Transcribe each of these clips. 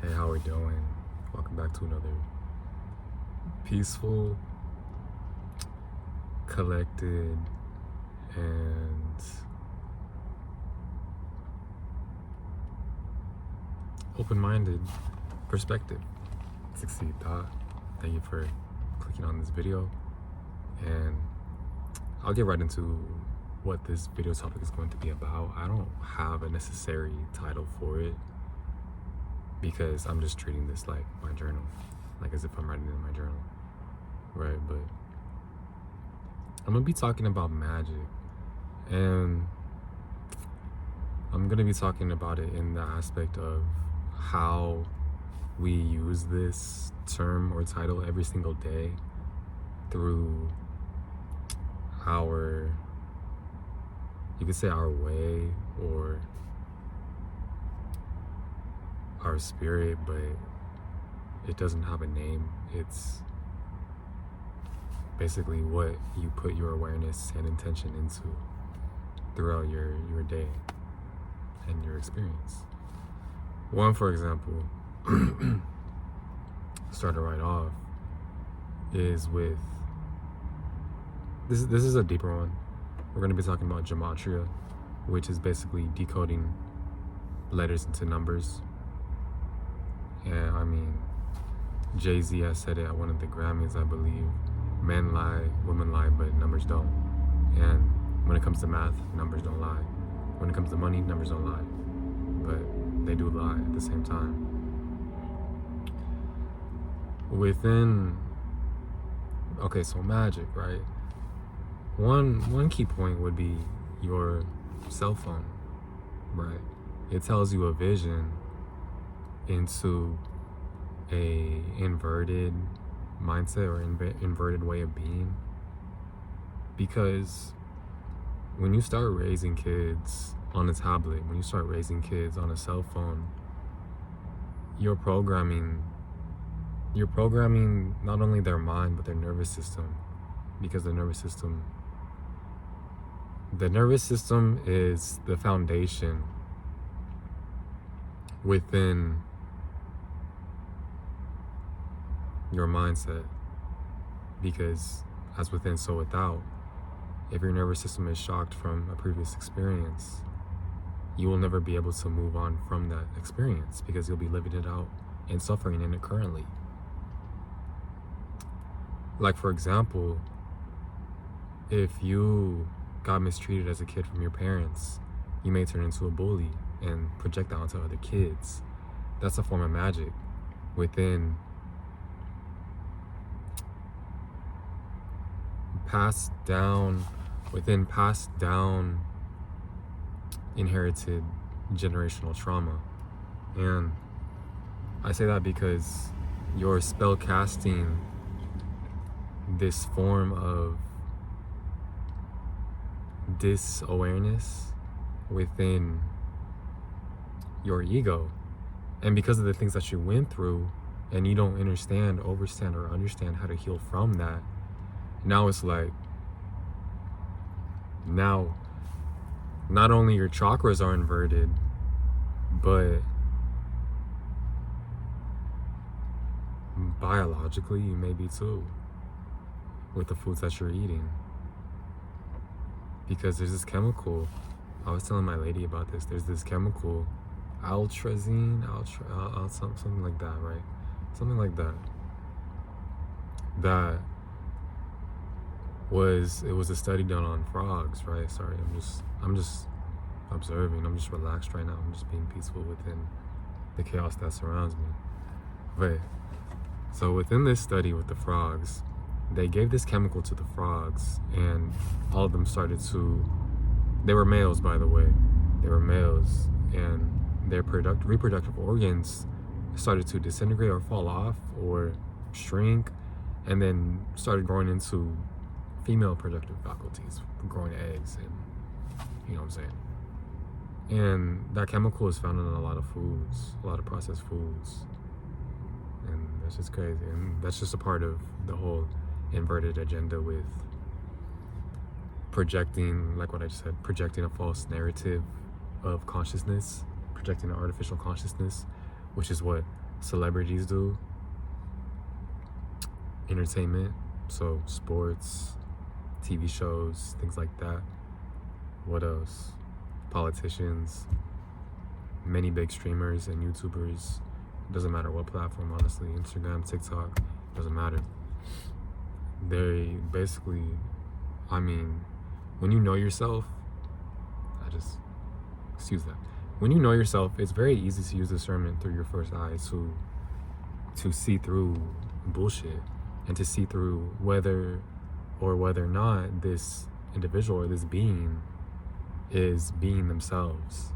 Hey, how we doing? Welcome back to another peaceful, collected, and open-minded perspective. Succeed thought. Thank you for clicking on this video, and I'll get right into what this video topic is going to be about. I don't have a necessary title for it because I'm just treating this like my journal, like as if I'm writing in my journal, right? But I'm gonna be talking about magic, and I'm gonna be talking about it in the aspect of how we use this term or title every single day through our, you could say, our way or our spirit, but it doesn't have a name. It's basically what you put your awareness and intention into throughout your day and your experience. One, for example, started right off, is with this is a deeper one. We're going to be talking about gematria, which is basically decoding letters into numbers. And I mean, Jay-Z has said it at one of the Grammys, I believe. Men lie, women lie, but numbers don't. And when it comes to math, numbers don't lie. When it comes to money, numbers don't lie. But they do lie at the same time. Okay, so magic, right? One key point would be your cell phone, right? It tells you a vision into a inverted mindset or inverted way of being, because when you start raising kids on a tablet, when you start raising kids on a cell phone, you're programming not only their mind but their nervous system, because the nervous system is the foundation within your mindset, because as within, so without. If your nervous system is shocked from a previous experience, you will never be able to move on from that experience, because you'll be living it out and suffering in it currently. Like, for example, if you got mistreated as a kid from your parents, you may turn into a bully and project that onto other kids. That's a form of magic within passed down inherited generational trauma. And I say that because you're spell casting this form of dis-awareness within your ego, and because of the things that you went through, and you don't understand or understand how to heal from that, now it's like, now not only your chakras are inverted, but biologically you may be too, with the foods that you're eating. Because there's this chemical, I was telling my lady about this, there's this chemical, altrazine, something like that, right? Something like that. It was a study done on frogs, right? Sorry, I'm just observing. I'm just relaxed right now. I'm just being peaceful within the chaos that surrounds me. But so within this study with the frogs, they gave this chemical to the frogs, and all of them they were males, by the way. They were males, and their reproductive organs started to disintegrate or fall off or shrink, and then started growing into female productive faculties, growing eggs, and you know what I'm saying. And that chemical is found in a lot of foods, a lot of processed foods, and that's just crazy. And that's just a part of the whole inverted agenda with projecting, like what I just said, projecting a false narrative of consciousness, projecting an artificial consciousness, which is what celebrities do. Entertainment, so sports, TV shows, things like that. What else? Politicians, many big streamers and YouTubers. Doesn't matter what platform, honestly. Instagram, TikTok, doesn't matter. They basically, I mean, when you know yourself, excuse that. When you know yourself, it's very easy to use discernment through your first eye to see through bullshit and to see through whether or not this individual or this being is being themselves.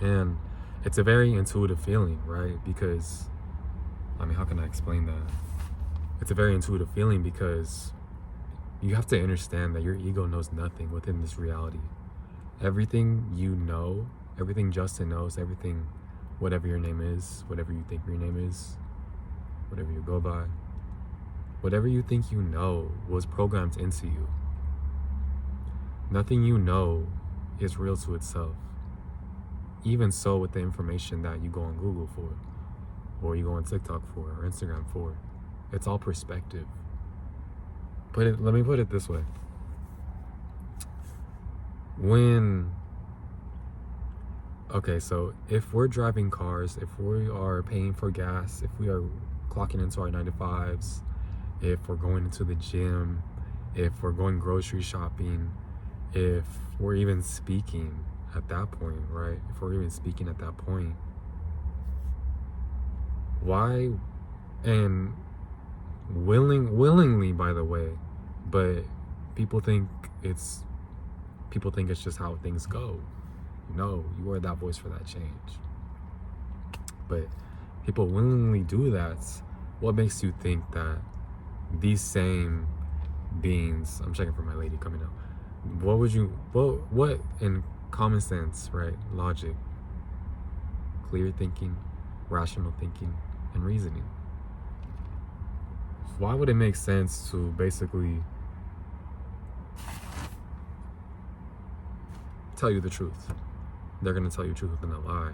And it's a very intuitive feeling, right? Because, I mean, how can I explain that? It's a very intuitive feeling because you have to understand that your ego knows nothing within this reality. Everything you know, everything Justin knows, everything, whatever your name is, whatever you think your name is, whatever you go by, whatever you think you know was programmed into you. Nothing you know is real to itself. Even so with the information that you go on Google for, or you go on TikTok for, or Instagram for. It's all perspective. Let me put it this way. Okay, so if we're driving cars, if we are paying for gas, if we are clocking into our 9 to 5s, if we're going into the gym, if we're going grocery shopping, if we're even speaking at that point, right? If we're even speaking at that point, why, and willingly, by the way, but people think it's just how things go. No, you are that voice for that change. But people willingly do that. What makes you think that these same beings, I'm checking for my lady coming out, what in common sense, right, logic, clear thinking, rational thinking, and reasoning, why would it make sense to basically tell you the truth? They're going to tell you the truth within a lie.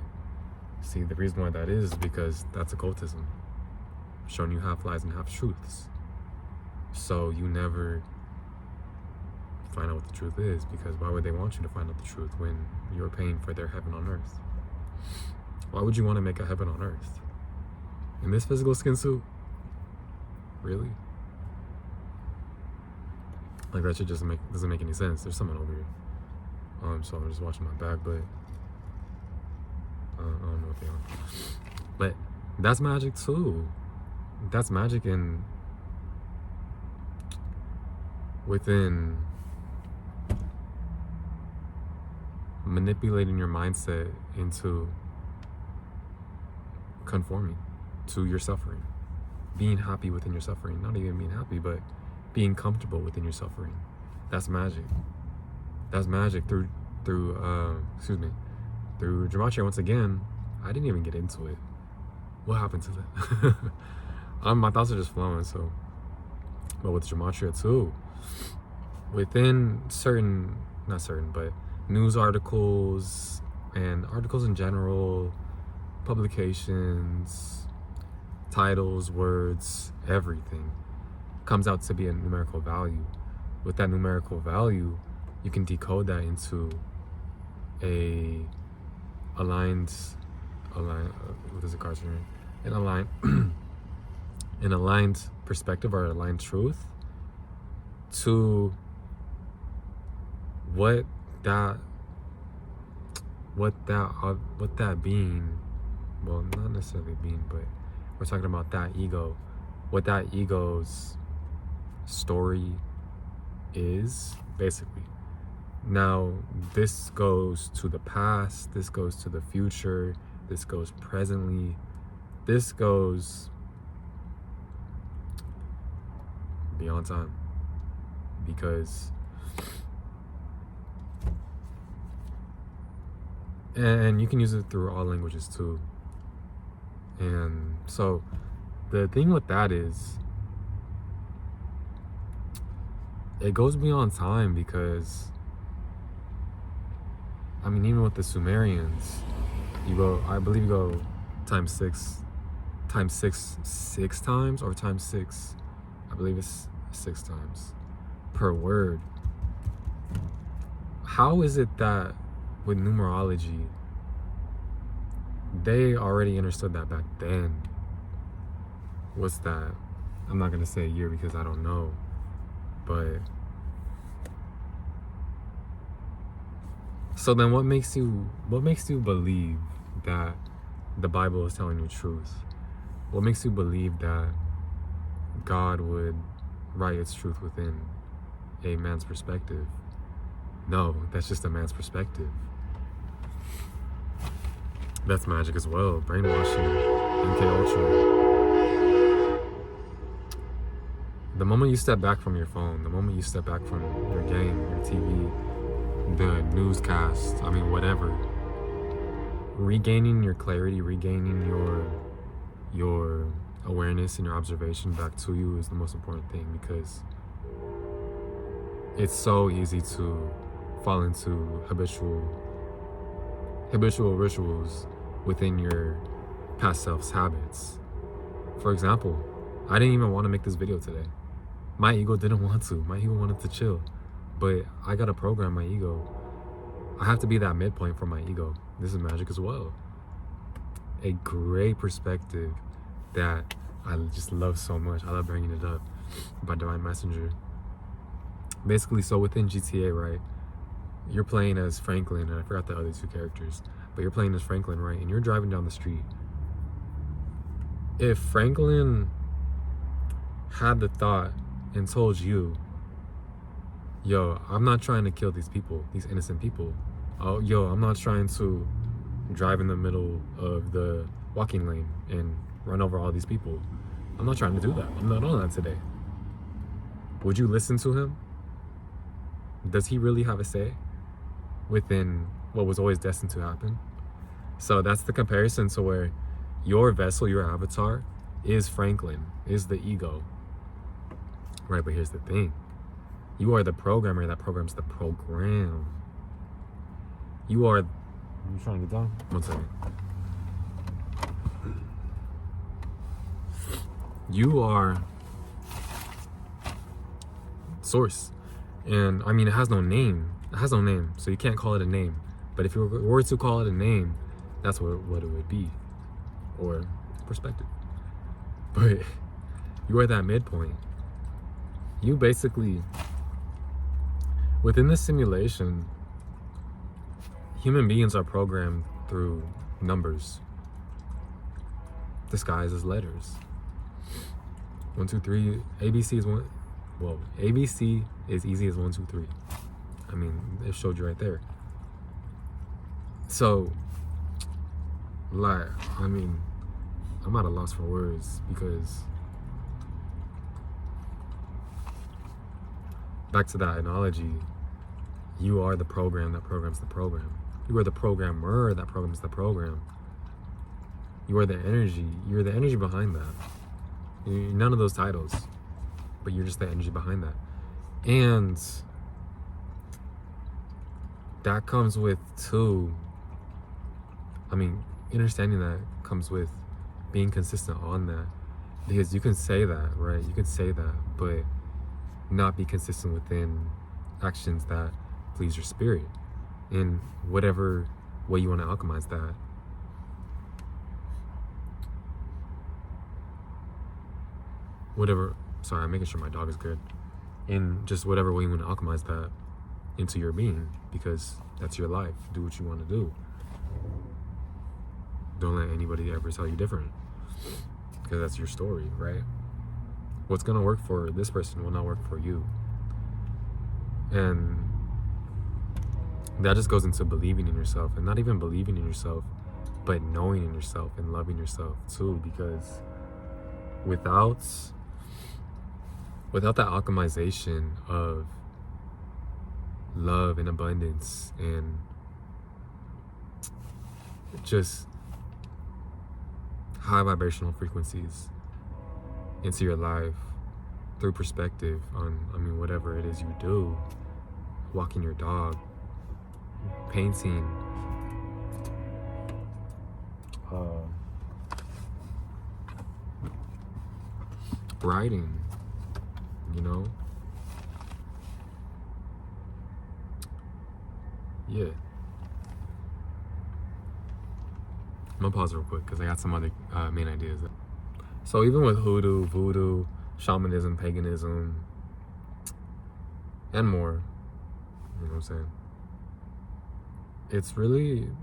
See, the reason why that is because that's occultism, showing you half lies and half truths. So you never find out what the truth is, because why would they want you to find out the truth when you're paying for their heaven on earth? Why would you want to make a heaven on earth in this physical skin suit? Really? Like, that shit just doesn't make any sense. There's someone over here. So I'm just watching my back, but I don't know what they are. But that's magic too. That's magic within manipulating your mindset into conforming to your suffering, being happy within your suffering. Not even being happy, but being comfortable within your suffering. That's magic. That's magic through Gematria. Once again, I didn't even get into it. What happened to that? My thoughts are just flowing. So, but with Gematria too, within but news articles and articles in general, publications, titles, words, everything comes out to be a numerical value. With that numerical value, you can decode that into an aligned perspective, or aligned truth to what that being, well, not necessarily being, but we're talking about that ego, what that ego's story is, basically. Now, this goes to the past, this goes to the future, this goes presently, this goes beyond time, because and you can use it through all languages too. And so the thing with that is, it goes beyond time, because I mean, even with the Sumerians, I believe you go times six times, or times six, I believe it's 6 times per word. How is it that with numerology, they already understood that back then? What's that? I'm not gonna say a year because I don't know, but so then what makes you believe that the Bible is telling you truth? What makes you believe that God would write its truth within a man's perspective? No, that's just a man's perspective. That's magic as well. Brainwashing, MK Ultra. The moment you step back from your phone, the moment you step back from your game, your TV, the newscast, I mean whatever, regaining your clarity, regaining your awareness and your observation back to you is the most important thing, because it's so easy to fall into habitual rituals within your past self's habits. For example, I didn't even want to make this video today. My ego didn't want to. My ego wanted to chill. But I gotta program my ego. I have to be that midpoint for my ego. This is magic as well. A great perspective that I just love so much. I love bringing it up by Divine Messenger. Basically, so within GTA, right? You're playing as Franklin, and I forgot the other two characters, but you're playing as Franklin, right? And you're driving down the street. If Franklin had the thought and told you, yo, I'm not trying to kill these people, these innocent people. Oh, yo, I'm not trying to drive in the middle of the walking lane and run over all these people. I'm not trying to do that. I'm not on that today. Would you listen to him? Does he really have a say within what was always destined to happen? So that's the comparison to where your vessel, your avatar, is Franklin, is the ego. Right, but here's the thing. You are the programmer that programs the program. You are... You trying to get down? 1 second. You are Source. And I mean, it has no name. It has no name, so you can't call it a name. But if you were to call it a name, that's what it would be. Or perspective. But you are that midpoint. You basically, within this simulation, human beings are programmed through numbers disguised as letters. 1, 2, 3. ABC is one. Well, ABC is easy as 1, 2, 3. I mean, it showed you right there. So, like, I mean, I'm at a loss for words, because back to that analogy, you are the program that programs the program. You are the programmer that programs the program. You are the energy. You're the energy behind that. You're none of those titles, but you're just the energy behind that. And that comes with too, I mean, understanding that comes with being consistent on that. Because you can say that, right? You can say that, but not be consistent within actions that please your spirit in whatever way you want to alchemize that. Whatever, sorry, I'm making sure my dog is good. In just whatever way you want to alchemize that into your being, because that's your life. Do what you want to do. Don't let anybody ever tell you different, because that's your story, right? What's gonna work for this person will not work for you. And that just goes into believing in yourself, and not even believing in yourself, but knowing in yourself and loving yourself too, because without that alchemization of love and abundance and just high vibrational frequencies into your life through perspective on, I mean, whatever it is you do, walking your dog, painting, writing, you know? Yeah. I'm gonna pause real quick because I got some other main ideas. So even with hoodoo, voodoo, shamanism, paganism, and more, you know what I'm saying?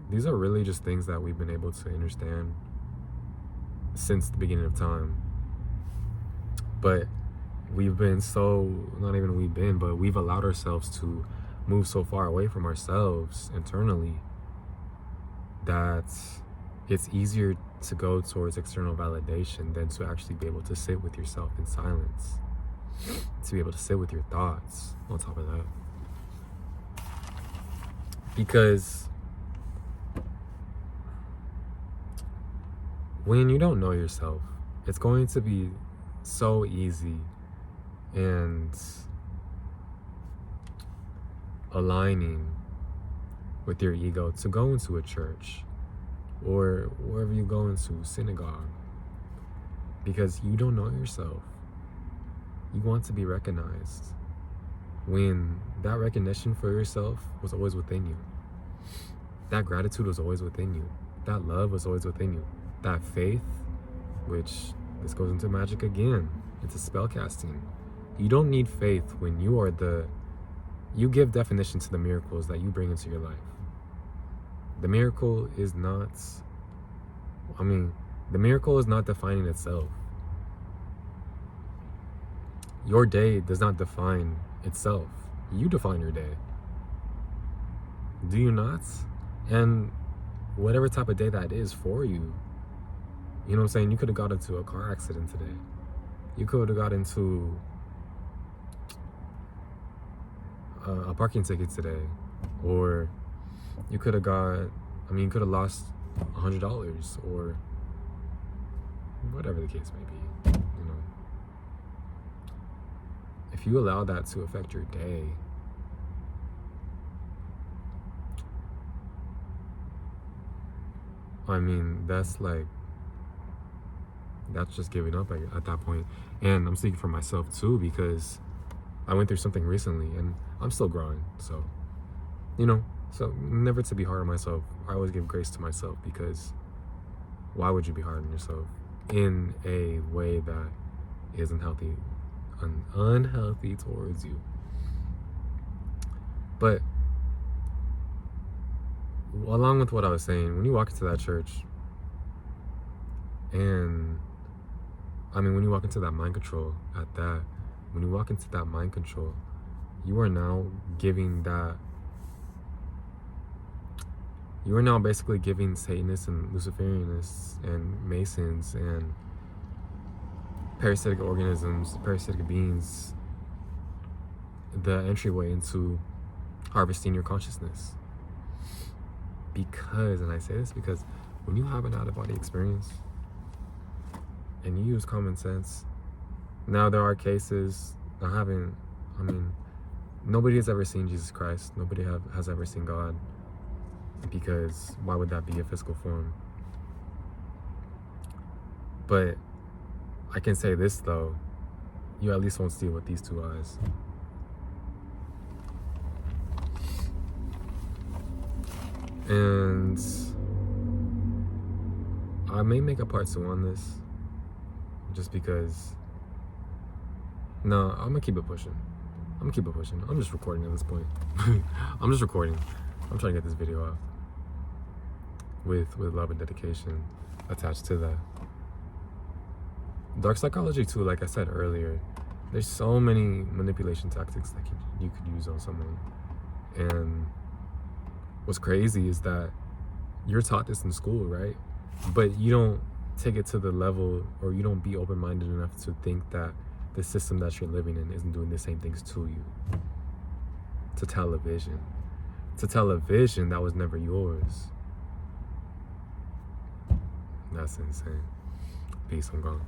These are really just things that we've been able to understand since the beginning of time. But we've allowed ourselves to move so far away from ourselves internally that it's easier to go towards external validation than to actually be able to sit with yourself in silence, to be able to sit with your thoughts on top of that. Because when you don't know yourself, it's going to be so easy and aligning with your ego to go into a church or wherever you go into, synagogue, because you don't know yourself. You want to be recognized when that recognition for yourself was always within you. That gratitude was always within you. That love was always within you. That faith, which this goes into magic again, into spell casting. You don't need faith when you give definition to the miracles that you bring into your life. The miracle is not defining itself. Your day does not define itself. You define your day. Do you not? And whatever type of day that is for you, you know what I'm saying? You could have got into a car accident today. You could have got into a parking ticket today. Or you could have lost $100 or whatever the case may be, you know. If you allow that to affect your day, that's just giving up at that point. And I'm speaking for myself too, because I went through something recently and I'm still growing. So, you know, so never to be hard on myself. I always give grace to myself, because why would you be hard on yourself in a way that is unhealthy towards you? But along with what I was saying, when you walk into that church, and when you walk into that mind control when you walk into that mind control, you are now basically giving Satanists and Luciferianists and Masons and parasitic organisms, parasitic beings, the entryway into harvesting your consciousness. And I say this because when you have an out-of-body experience and you use common sense, now there are cases, nobody has ever seen Jesus Christ. Nobody has ever seen God, because why would that be a physical form? But I can say this though, you at least won't see it with these two eyes. And I may make a part 2 on this, just because. No, I'm gonna keep it pushing. I'm just recording at this point. I'm just recording. I'm trying to get this video out with love and dedication attached to that. Dark psychology too, like I said earlier, there's so many manipulation tactics that you could use on someone. And what's crazy is that you're taught this in school, right? But you don't take it to the level, or you don't be open-minded enough to think that the system that you're living in isn't doing the same things to you. To tell a vision that was never yours. That's insane. Peace, I'm gone.